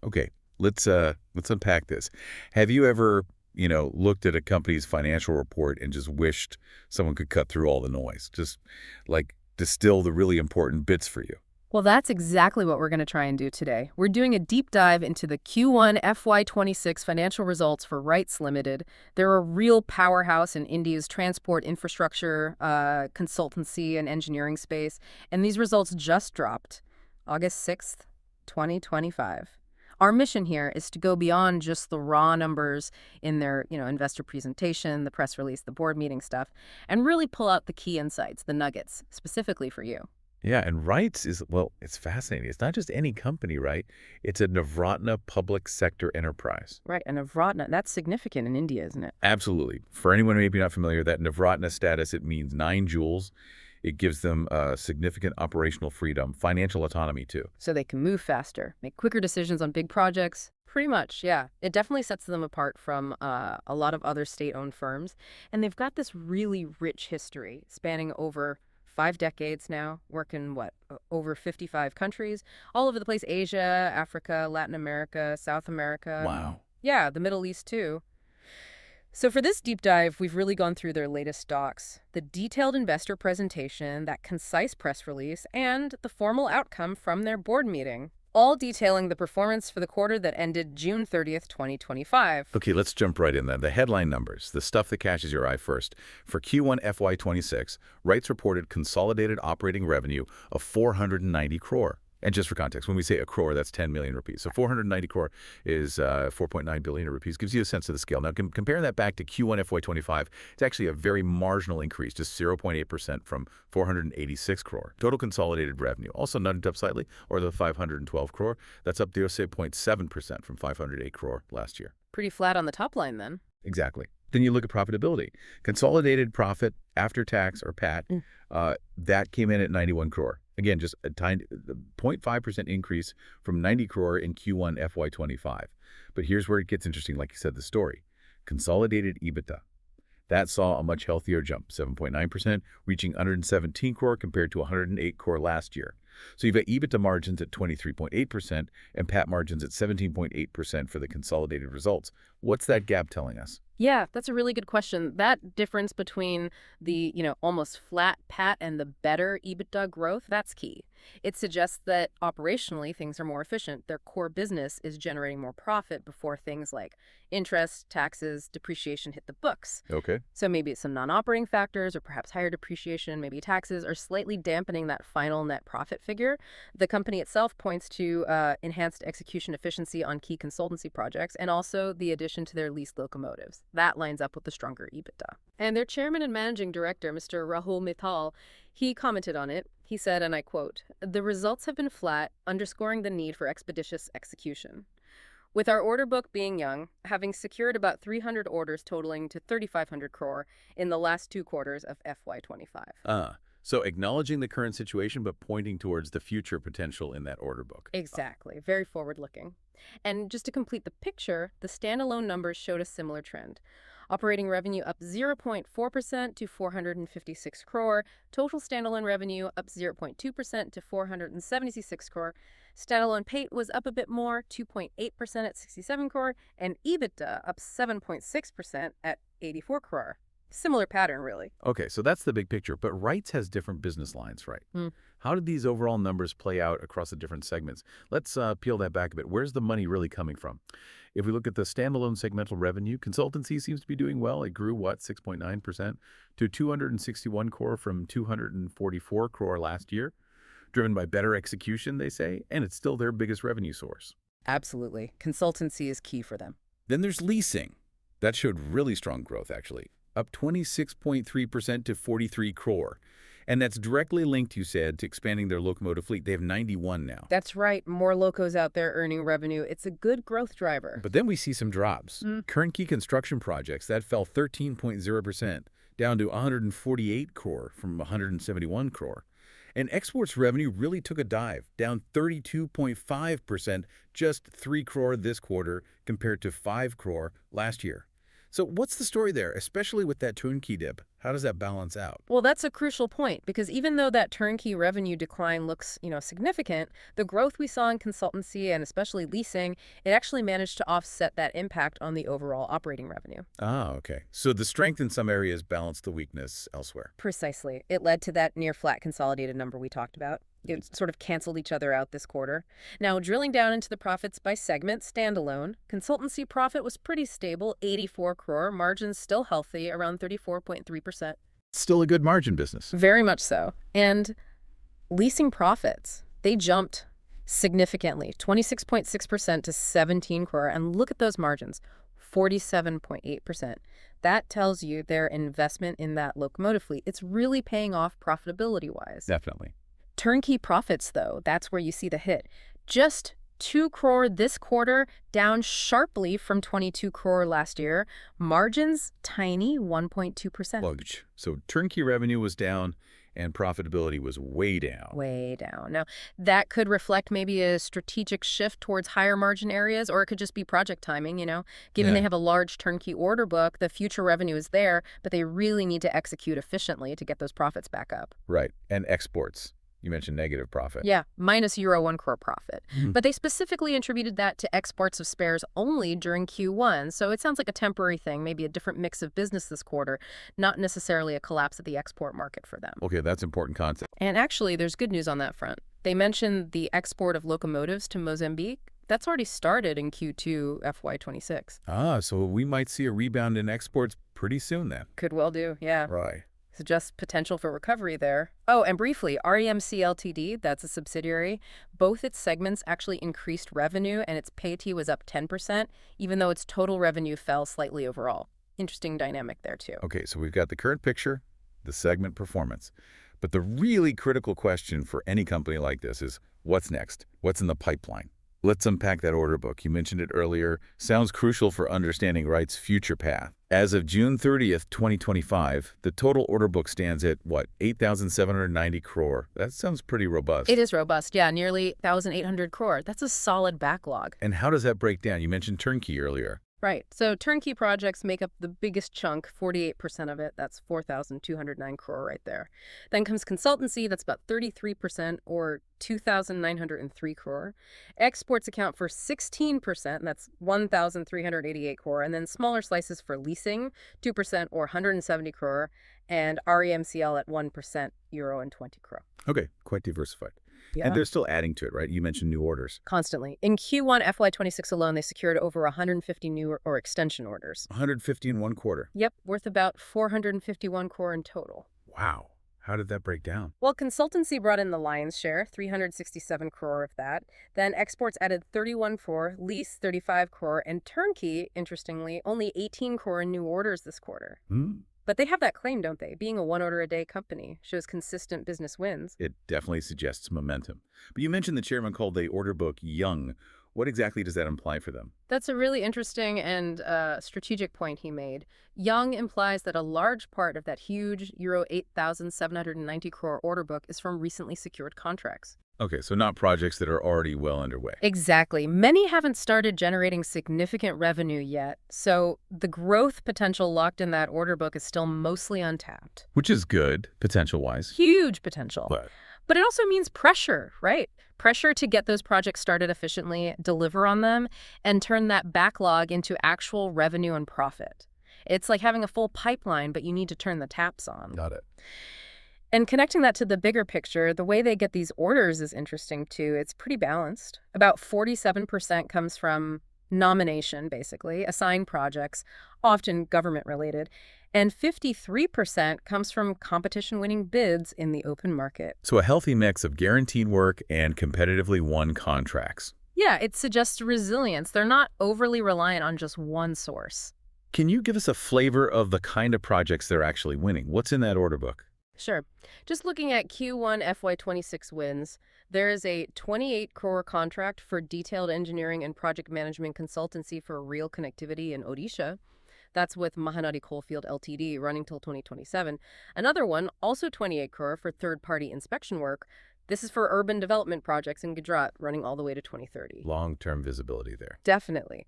Okay, let's unpack this. Have you ever, looked at a company's financial report and just wished someone could cut through all the noise, just like distill the really important bits for you? Well, that's exactly what we're going to try and do today. We're doing a deep dive into the Q1 FY26 financial results for RITES Ltd. They're a real powerhouse in India's transport infrastructure, consultancy, and engineering space. And these results just dropped August 6th, 2025. Our mission here is to go beyond just the raw numbers in their, investor presentation, the press release, the board meeting stuff, and really pull out the key insights, the nuggets, specifically for you. Yeah, and RITES is, well, it's fascinating. It's not just any company, right? It's a Navratna public sector enterprise. Right, and Navratna, that's significant in India, isn't it? Absolutely. For anyone maybe not familiar, that Navratna status, it means 9 jewels. It gives them significant operational freedom, financial autonomy too. So they can move faster, make quicker decisions on big projects. Pretty much, yeah. It definitely sets them apart from a lot of other state-owned firms. And they've got this really rich history spanning over 5 decades now, working, over 55 countries, all over the place: Asia, Africa, Latin America, South America. Wow. Yeah, the Middle East too. So for this deep dive, we've really gone through their latest docs, the detailed investor presentation, that concise press release, and the formal outcome from their board meeting, all detailing the performance for the quarter that ended June 30th, 2025. Okay, let's jump right in then. The headline numbers, the stuff that catches your eye first. For Q1 FY26, RITES reported consolidated operating revenue of 490 crore. And just for context, when we say a crore, that's 10 million rupees. So 490 crore is 4.9 billion rupees. Gives you a sense of the scale. Now, comparing that back to Q1 FY25, it's actually a very marginal increase, just 0.8% from 486 crore. Total consolidated revenue also nudged up slightly, or the 512 crore. That's up 0.7% from 508 crore last year. Pretty flat on the top line then. Exactly. Then you look at profitability. Consolidated profit after tax, or PAT, that came in at 91 crore. Again, just a tiny 0.5% increase from 90 crore in Q1 FY25. But here's where it gets interesting, like you said, the story. Consolidated EBITDA. That saw a much healthier jump, 7.9%, reaching 117 crore compared to 108 crore last year. So you've got EBITDA margins at 23.8% and PAT margins at 17.8% for the consolidated results. What's that gap telling us? Yeah, that's a really good question. That difference between the, almost flat PAT and the better EBITDA growth, that's key. It suggests that operationally things are more efficient. Their core business is generating more profit before things like interest, taxes, depreciation hit the books. Okay. So maybe it's some non-operating factors or perhaps higher depreciation, maybe taxes are slightly dampening that final net profit figure. The company itself points to enhanced execution efficiency on key consultancy projects and also the addition to their leased locomotives. That lines up with the stronger EBITDA. And their chairman and managing director, Mr. Rahul Mittal, he commented on it. He said, and I quote, "The results have been flat, underscoring the need for expeditious execution. With our order book being young, having secured about 300 orders totaling to 3,500 crore in the last 2 quarters of FY25. So acknowledging the current situation, but pointing towards the future potential in that order book. Exactly. Very forward-looking. And just to complete the picture, the standalone numbers showed a similar trend. Operating revenue up 0.4% to 456 crore. Total standalone revenue up 0.2% to 476 crore. Standalone PAT was up a bit more, 2.8% at 67 crore, and EBITDA up 7.6% at 84 crore. Similar pattern, really. Okay, so that's the big picture, but RITES has different business lines, right? Mm. How did these overall numbers play out across the different segments? Let's peel that back a bit. Where's the money really coming from? If we look at the standalone segmental revenue, consultancy seems to be doing well. It grew, 6.9% to 261 crore from 244 crore last year, driven by better execution, they say, and it's still their biggest revenue source. Absolutely. Consultancy is key for them. Then there's leasing. That showed really strong growth, actually, up 26.3% to 43 crore. And that's directly linked, you said, to expanding their locomotive fleet. They have 91 now. That's right. More locos out there earning revenue. It's a good growth driver. But then we see some drops. Current key construction projects, that fell 13.0%, down to 148 crore from 171 crore. And exports revenue really took a dive, down 32.5%, just 3 crore this quarter compared to 5 crore last year. So what's the story there, especially with that turnkey dip? How does that balance out? Well, that's a crucial point because even though that turnkey revenue decline looks, significant, the growth we saw in consultancy and especially leasing, it actually managed to offset that impact on the overall operating revenue. Ah, okay. So the strength in some areas balanced the weakness elsewhere. Precisely. It led to that near flat consolidated number we talked about. It sort of canceled each other out this quarter. Now, drilling down into the profits by segment, standalone, consultancy profit was pretty stable, 84 crore, margins still healthy, around 34.3%. Still a good margin business. Very much so. And leasing profits, they jumped significantly, 26.6% to 17 crore. And look at those margins, 47.8%. That tells you their investment in that locomotive fleet. It's really paying off profitability-wise. Definitely. Turnkey profits, though, that's where you see the hit. Just 2 crore this quarter, down sharply from 22 crore last year. Margins, tiny, 1.2%. Luggage. So turnkey revenue was down and profitability was way down. Way down. Now, that could reflect maybe a strategic shift towards higher margin areas, or it could just be project timing, Given they have a large turnkey order book, the future revenue is there, but they really need to execute efficiently to get those profits back up. Right. And exports. You mentioned negative profit. Yeah, minus euro 1 crore profit. But they specifically attributed that to exports of spares only during Q1, so it sounds like a temporary thing, maybe a different mix of business this quarter, not necessarily a collapse of the export market for them. Okay, that's important concept. And actually, there's good news on that front. They mentioned the export of locomotives to Mozambique. That's already started in Q2 FY26. Ah, so we might see a rebound in exports pretty soon then. Could well do, yeah. Right. Suggests potential for recovery there. Oh, and briefly, REMC Ltd, that's a subsidiary. Both its segments actually increased revenue, and its PAT was up 10%, even though its total revenue fell slightly overall. Interesting dynamic there, too. Okay, so we've got the current picture, the segment performance. But the really critical question for any company like this is, what's next? What's in the pipeline? Let's unpack that order book. You mentioned it earlier. Sounds crucial for understanding RITE's future path. As of June 30th, 2025, the total order book stands at, 8,790 crore. That sounds pretty robust. It is robust, yeah, nearly 1,800 crore. That's a solid backlog. And how does that break down? You mentioned turnkey earlier. Right. So turnkey projects make up the biggest chunk, 48% of it. That's 4,209 crore right there. Then comes consultancy, that's about 33%, or 2,903 crore. Exports account for 16%, and that's 1,388 crore. And then smaller slices for leasing, 2%, or 170 crore. And REMCL at 1%, euro and 20 crore. Okay, quite diversified. Yeah. And they're still adding to it, right? You mentioned new orders. Constantly. In Q1 FY26 alone, they secured over 150 new or extension orders. 150 in one quarter. Yep, worth about 451 crore in total. Wow. How did that break down? Well, consultancy brought in the lion's share, 367 crore of that. Then exports added 31 crore, lease 35 crore, and turnkey, interestingly, only 18 crore in new orders this quarter. But they have that claim, don't they? Being a one-order-a-day company shows consistent business wins. It definitely suggests momentum. But you mentioned the chairman called the order book young. What exactly does that imply for them? That's a really interesting and strategic point he made. Young implies that a large part of that huge euro 8,790 crore order book is from recently secured contracts. Okay, so not projects that are already well underway. Exactly. Many haven't started generating significant revenue yet, so the growth potential locked in that order book is still mostly untapped. Which is good, potential-wise. Huge potential. But it also means pressure, right? Pressure to get those projects started efficiently, deliver on them, and turn that backlog into actual revenue and profit. It's like having a full pipeline, but you need to turn the taps on. Got it. And connecting that to the bigger picture, the way they get these orders is interesting, too. It's pretty balanced. About 47% comes from nomination, basically, assigned projects, often government-related, and 53% comes from competition-winning bids in the open market. So a healthy mix of guaranteed work and competitively won contracts. Yeah, it suggests resilience. They're not overly reliant on just one source. Can you give us a flavor of the kind of projects they're actually winning? What's in that order book? Sure. Just looking at Q1 FY26 wins, there is a 28 crore contract for detailed engineering and project management consultancy for rail connectivity in Odisha. That's with Mahanadi Coalfield Ltd, running till 2027. Another one, also 28 crore for third-party inspection work, This is for urban development projects in Gujarat running all the way to 2030. Long-term visibility there. Definitely.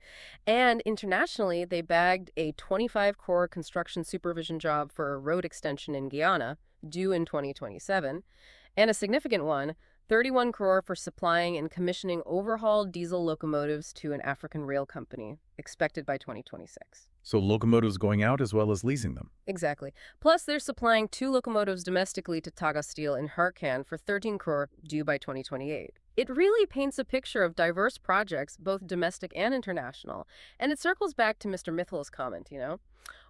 And internationally, they bagged a 25 crore construction supervision job for a road extension in Guyana, due in 2027, and a significant one, 31 crore for supplying and commissioning overhauled diesel locomotives to an African rail company, expected by 2026. So locomotives going out as well as leasing them. Exactly. Plus, they're supplying 2 locomotives domestically to Tata Steel in Jharkhand for 13 crore, due by 2028. It really paints a picture of diverse projects, both domestic and international. And it circles back to Mr. Mithal's comment,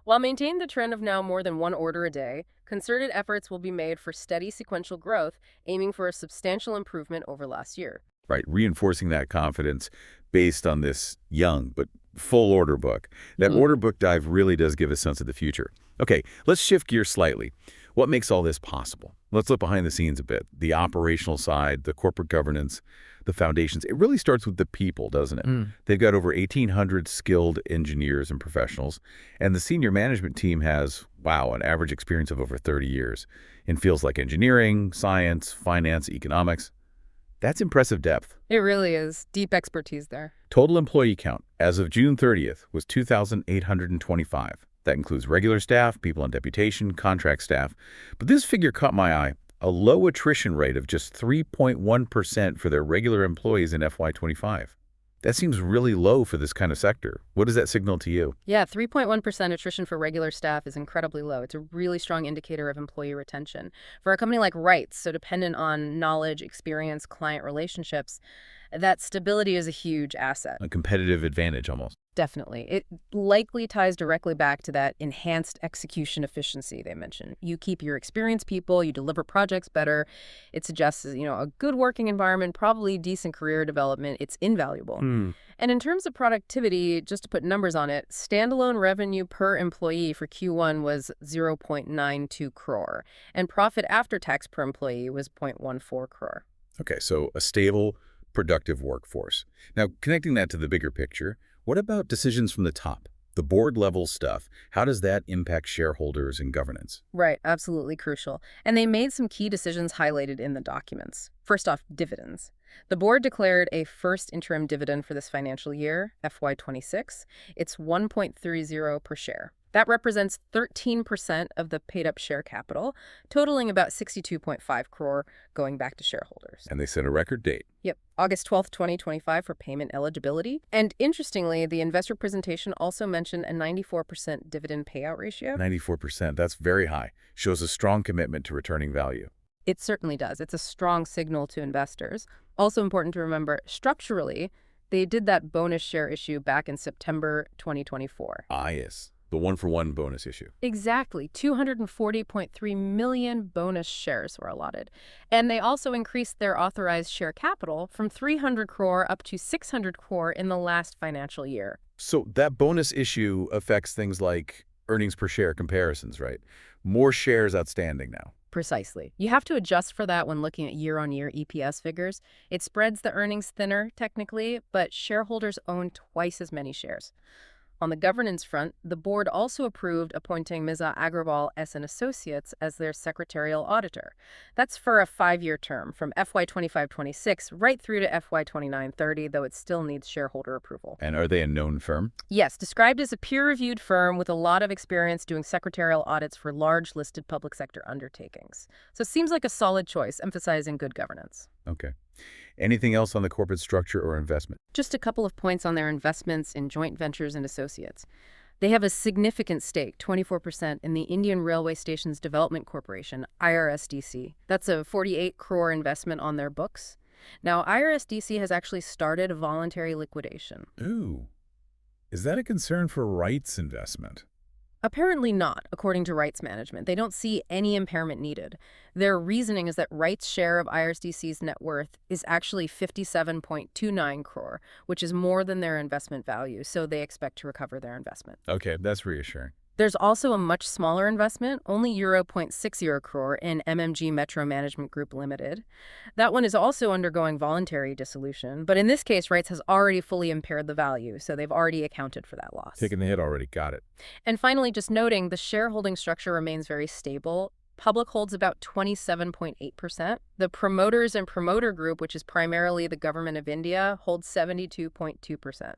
While maintaining the trend of now more than 1 order a day, concerted efforts will be made for steady sequential growth, aiming for a substantial improvement over last year. Right, reinforcing that confidence based on this young but full order book. That order book dive really does give a sense of the future. Okay, let's shift gears slightly. What makes all this possible? Let's look behind the scenes a bit. The operational side, the corporate governance, the foundations. It really starts with the people, doesn't it? They've got over 1,800 skilled engineers and professionals, and the senior management team has, wow, an average experience of over 30 years in fields like engineering, science, finance, economics. That's impressive depth. It really is. Deep expertise there. Total employee count as of June 30th was 2,825. That includes regular staff, people on deputation, contract staff. But this figure caught my eye, a low attrition rate of just 3.1% for their regular employees in FY25. That seems really low for this kind of sector. What does that signal to you? Yeah, 3.1% attrition for regular staff is incredibly low. It's a really strong indicator of employee retention. For a company like RITES, so dependent on knowledge, experience, client relationships, that stability is a huge asset. A competitive advantage almost. Definitely. It likely ties directly back to that enhanced execution efficiency they mentioned. You keep your experienced people, you deliver projects better. It suggests, a good working environment, probably decent career development. It's invaluable. And in terms of productivity, just to put numbers on it, standalone revenue per employee for Q1 was 0.92 crore, and profit after tax per employee was 0.14 crore. Okay, so a stable, productive workforce. Now, connecting that to the bigger picture, what about decisions from the top? The board level stuff, how does that impact shareholders and governance? Right, absolutely crucial. And they made some key decisions highlighted in the documents. First off, dividends. The board declared a first interim dividend for this financial year, FY26. It's 1.30 per share. That represents 13% of the paid-up share capital, totaling about 62.5 crore going back to shareholders. And they set a record date. Yep, August 12th, 2025 for payment eligibility. And interestingly, the investor presentation also mentioned a 94% dividend payout ratio. 94%, that's very high. Shows a strong commitment to returning value. It certainly does. It's a strong signal to investors. Also important to remember, structurally, they did that bonus share issue back in September 2024. Ah, yes. The one-for-one bonus issue. Exactly. 240.3 million bonus shares were allotted. And they also increased their authorized share capital from 300 crore up to 600 crore in the last financial year. So that bonus issue affects things like earnings per share comparisons, right? More shares outstanding now. Precisely. You have to adjust for that when looking at year-on-year EPS figures. It spreads the earnings thinner, technically, but shareholders own twice as many shares. On the governance front, the board also approved appointing Ms. Agrawal S. & Associates as their secretarial auditor. That's for a 5-year term, from FY25-26 right through to FY29-30, though it still needs shareholder approval. And are they a known firm? Yes, described as a peer-reviewed firm with a lot of experience doing secretarial audits for large listed public sector undertakings. So it seems like a solid choice, emphasizing good governance. Okay. Anything else on the corporate structure or investment? Just a couple of points on their investments in joint ventures and associates. They have a significant stake, 24%, in the Indian Railway Stations Development Corporation, IRSDC. That's a 48 crore investment on their books. Now, IRSDC has actually started a voluntary liquidation. Ooh. Is that a concern for RITES investment? Apparently not, according to RITES management. They don't see any impairment needed. Their reasoning is that RITES' share of IRSDC's net worth is actually 57.29 crore, which is more than their investment value, so they expect to recover their investment. Okay, that's reassuring. There's also a much smaller investment, only euro 0.60 crore, in MMG Metro Management Group Limited. That one is also undergoing voluntary dissolution, but in this case, RITES has already fully impaired the value, so they've already accounted for that loss. Taking the hit already, got it. And finally, just noting, the shareholding structure remains very stable. Public holds about 27.8%. The promoters and promoter group, which is primarily the government of India, holds 72.2%.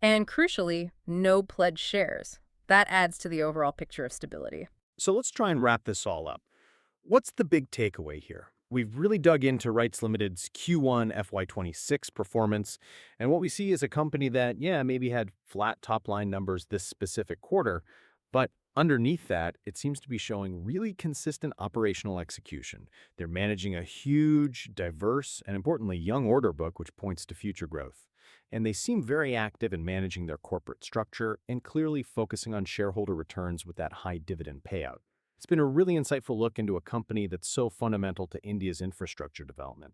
And crucially, no pledged shares. That adds to the overall picture of stability. So let's try and wrap this all up. What's the big takeaway here? We've really dug into RITES Ltd's Q1 FY26 performance, and what we see is a company that, yeah, maybe had flat top-line numbers this specific quarter, but underneath that, it seems to be showing really consistent operational execution. They're managing a huge, diverse, and importantly, young order book, which points to future growth. And they seem very active in managing their corporate structure and clearly focusing on shareholder returns with that high dividend payout. It's been a really insightful look into a company that's so fundamental to India's infrastructure development.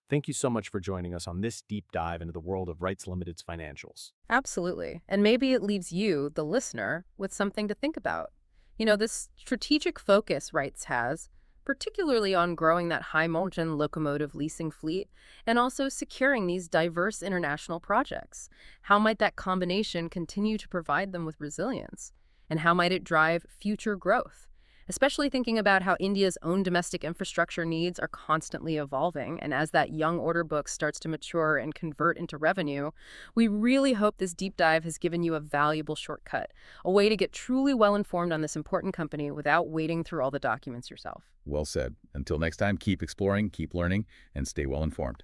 Thank you so much for joining us on this deep dive into the world of RITES Ltd's financials. Absolutely. And maybe it leaves you, the listener, with something to think about. This strategic focus RITES has, particularly on growing that high-margin locomotive leasing fleet and also securing these diverse international projects. How might that combination continue to provide them with resilience? And how might it drive future growth? Especially thinking about how India's own domestic infrastructure needs are constantly evolving, and as that young order book starts to mature and convert into revenue, we really hope this deep dive has given you a valuable shortcut, a way to get truly well-informed on this important company without wading through all the documents yourself. Well said. Until next time, keep exploring, keep learning, and stay well informed.